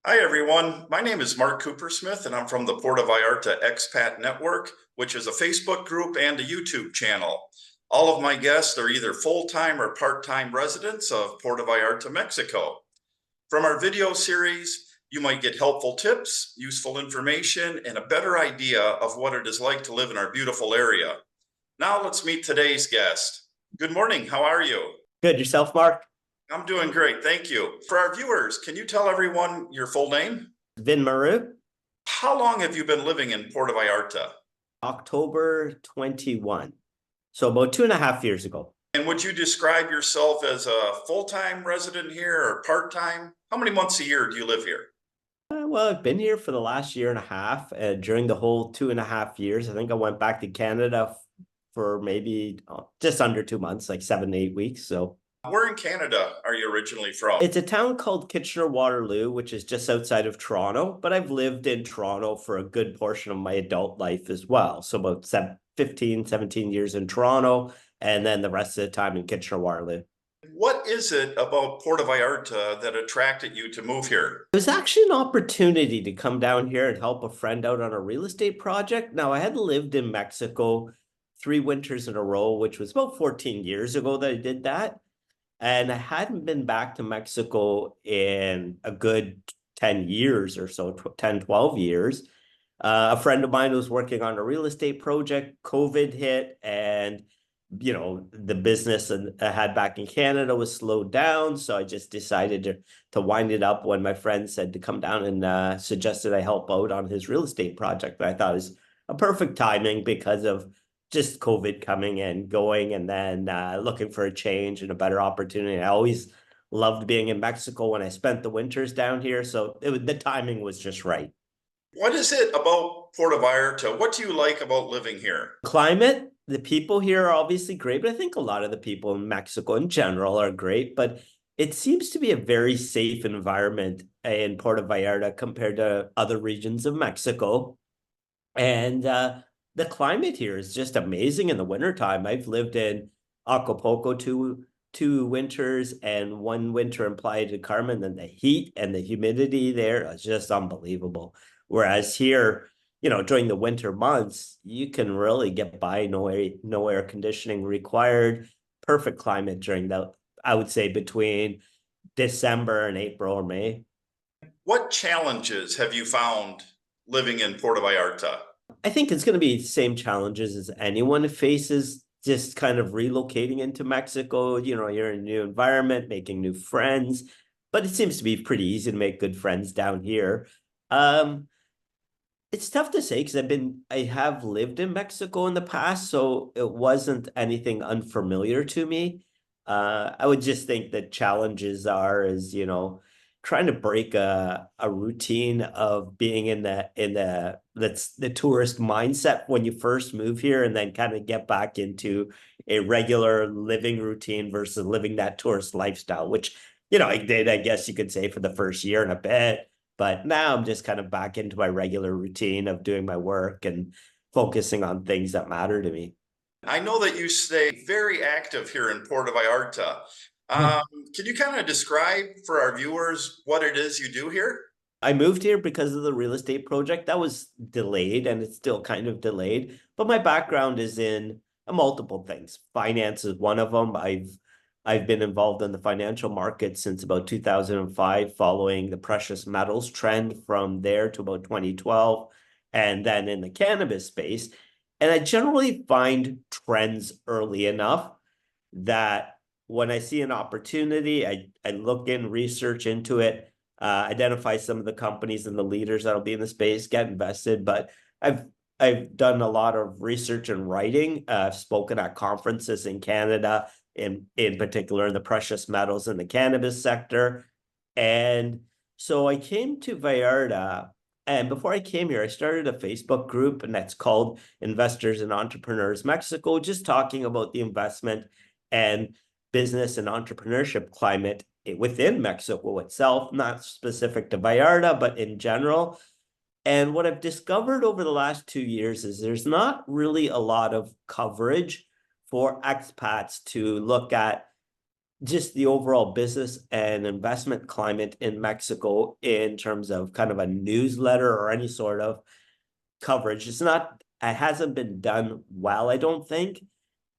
Hi, everyone. My name is Mark Coopersmith, and I'm from the Puerto Vallarta Expat Network, which is a Facebook group and a YouTube channel. All of my guests are either full-time or part-time residents of Puerto Vallarta, Mexico. From our video series, you might get helpful tips, useful information, and a better idea of what it is like to live in our beautiful area. Now let's meet today's guest. Good morning. How are you? Good. Yourself, Mark? I'm doing great. Thank you. For our viewers, can you tell everyone your full name? Vin Maru, How long have you been living in Puerto Vallarta? October 21. So about 2.5 years ago. And would you describe yourself as a full-time resident here or part-time? How many months a year do you live here? Well, I've been here for the last year and a half. During the whole 2.5 years, I think I went back to Canada for maybe just under 2 months, like 7 to 8 weeks. So Where in Canada are you originally from? it's a town called Kitchener-Waterloo, which is just outside of Toronto. But I've lived in Toronto for a good portion of my adult life as well. So about 15, 17 years in Toronto, and then the rest of the time in Kitchener-Waterloo. What is it about Puerto Vallarta that attracted you to move here? It was actually an opportunity to come down here and help a friend out on a real estate project. Now, I had lived in Mexico 3 winters in a row, which was about 14 years ago that I did that. And I hadn't been back to Mexico in a good 10 years or so, 10, 12 years. A friend of mine was working on a real estate project. COVID hit, and the business I had back in Canada was slowed down. So I just decided to wind it up when my friend said to come down and suggested I help out on his real estate project. That I thought was a perfect timing because of just COVID coming and going, and then looking for a change and a better opportunity. I always loved being in Mexico when I spent the winters down here. So the timing was just right. What is it about Puerto Vallarta? What do you like about living here? Climate, the people here are obviously great, but I think a lot of the people in Mexico in general are great. But it seems to be a very safe environment in Puerto Vallarta compared to other regions of Mexico. And the climate here is just amazing in the wintertime. I've lived in Acapulco two winters and one winter in Playa del Carmen, and the heat and the humidity there is just unbelievable. Whereas here, during the winter months, you can really get by, no air conditioning required. Perfect climate during I would say between December and April or May. What challenges have you found living in Puerto Vallarta? I think it's going to be the same challenges as anyone faces, just kind of relocating into Mexico. You're in a new environment, making new friends, but it seems to be pretty easy to make good friends down here. Um, it's tough to say because I have lived in Mexico in the past, so it wasn't anything unfamiliar to me. I would just think that challenges is, trying to break a routine of being that's the tourist mindset when you first move here, and then kind of get back into a regular living routine versus living that tourist lifestyle, which, I did, I guess you could say, for the first year and a bit. But now I'm just kind of back into my regular routine of doing my work and focusing on things that matter to me. I know that you stay very active here in Puerto Vallarta. Um, can you kind of describe for our viewers what it is you do here? I moved here because of the real estate project that was delayed, and it's still kind of delayed. But my background is in multiple things. Finance is one of them. I've been involved in the financial market since about 2005, following the precious metals trend from there to about 2012, and then in the cannabis space. And I generally find trends early enough that when I see an opportunity, I look in, research into it, identify some of the companies and the leaders that'll be in the space, get invested. But I've I've done a lot of research and writing. I've spoken at conferences in Canada, in particular in the precious metals and the cannabis sector. And so I came to Vallarta. And before I came here, I started a Facebook group, and that's called Investors and Entrepreneurs Mexico, just talking about the investment and business and entrepreneurship climate within Mexico itself, not specific to Vallarta, but in general. And what I've discovered over the last 2 years is there's not really a lot of coverage for expats to look at just the overall business and investment climate in Mexico in terms of kind of a newsletter or any sort of coverage. It hasn't been done well, I don't think.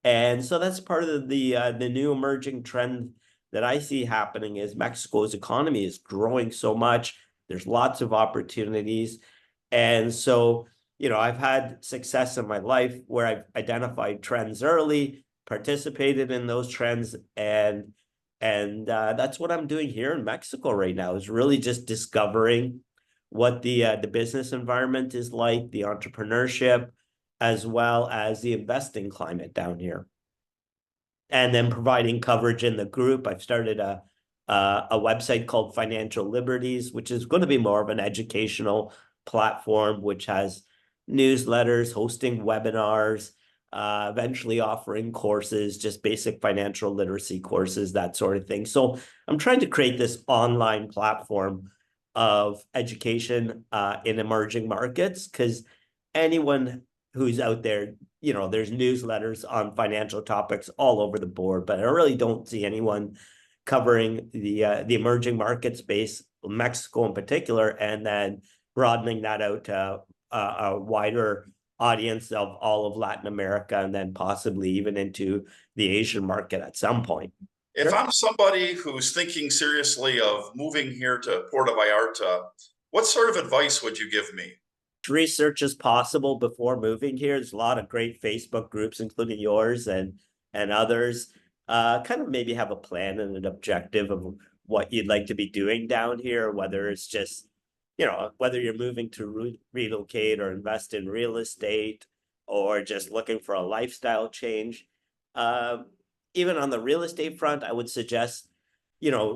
And so that's part of the new emerging trend that I see happening is Mexico's economy is growing so much. There's lots of opportunities. And so, I've had success in my life where I've identified trends early, participated in those trends, and that's what I'm doing here in Mexico right now is really just discovering what the business environment is like, the entrepreneurship, as well as the investing climate down here, and then providing coverage in the group. I've started a website called Financial Liberties, which is going to be more of an educational platform, which has newsletters, hosting webinars, eventually offering courses, just basic financial literacy courses, that sort of thing. So I'm trying to create this online platform of education in emerging markets, because anyone who's out there, there's newsletters on financial topics all over the board, but I really don't see anyone covering the emerging market space, Mexico in particular, and then broadening that out to a wider audience of all of Latin America, and then possibly even into the Asian market at some point. If I'm somebody who's thinking seriously of moving here to Puerto Vallarta, what sort of advice would you give me? Research as possible before moving here. There's a lot of great Facebook groups, including yours and others. Kind of maybe have a plan and an objective of what you'd like to be doing down here, whether it's just, whether you're moving to relocate or invest in real estate, or just looking for a lifestyle change. Um, Even on the real estate front, I would suggest,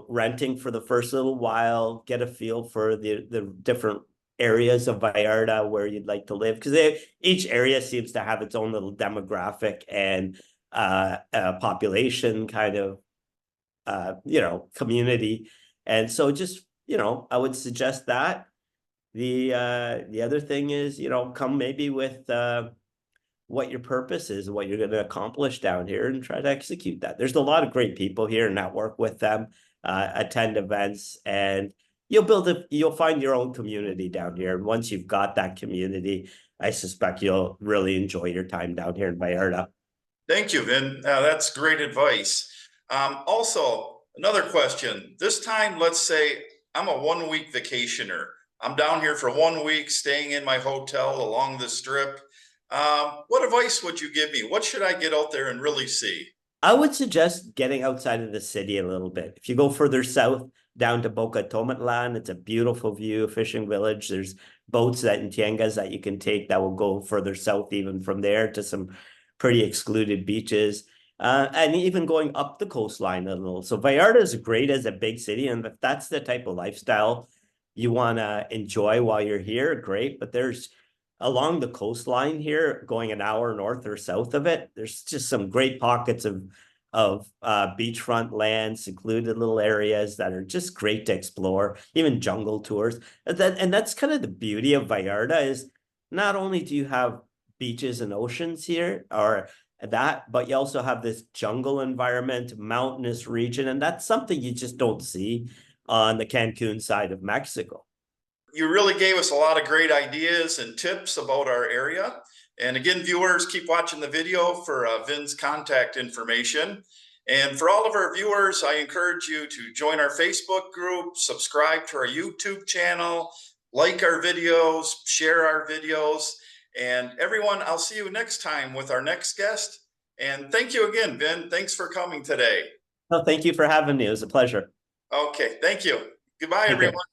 renting for the first little while, get a feel for the different areas of Vallarta where you'd like to live, because each area seems to have its own little demographic and population kind of community. And so just, I would suggest that. The other thing is, come maybe with what your purpose is, what you're going to accomplish down here, and try to execute that. There's a lot of great people here, network with them, attend events, and you'll find your own community down here. And once you've got that community, I suspect you'll really enjoy your time down here in Vallarta. Thank you, Vin. That's great advice. Also, another question. This time, let's say I'm a 1 week vacationer. I'm down here for 1 week, staying in my hotel along the strip. What advice would you give me? What should I get out there and really see? I would suggest getting outside of the city a little bit. If you go further south down to Boca Tomatlan, it's a beautiful view, fishing village. There's boats that in Tiengas that you can take that will go further south, even from there to some pretty excluded beaches. And even going up the coastline a little. So Vallarta is great as a big city, and if that's the type of lifestyle you want to enjoy while you're here, great. But there's along the coastline here, going an hour north or south of it, there's just some great pockets of beachfront land, secluded little areas that are just great to explore, even jungle tours. And that's kind of the beauty of Vallarta is not only do you have beaches and oceans here, or that, but you also have this jungle environment, mountainous region, and that's something you just don't see on the Cancun side of Mexico. You really gave us a lot of great ideas and tips about our area. And again, viewers, keep watching the video for Vin's contact information. And for all of our viewers, I encourage you to join our Facebook group, subscribe to our YouTube channel, like our videos, share our videos. And everyone, I'll see you next time with our next guest. And thank you again, Vin. Thanks for coming today. No, thank you for having me. It was a pleasure. Okay, thank you. Goodbye, Take care. everyone.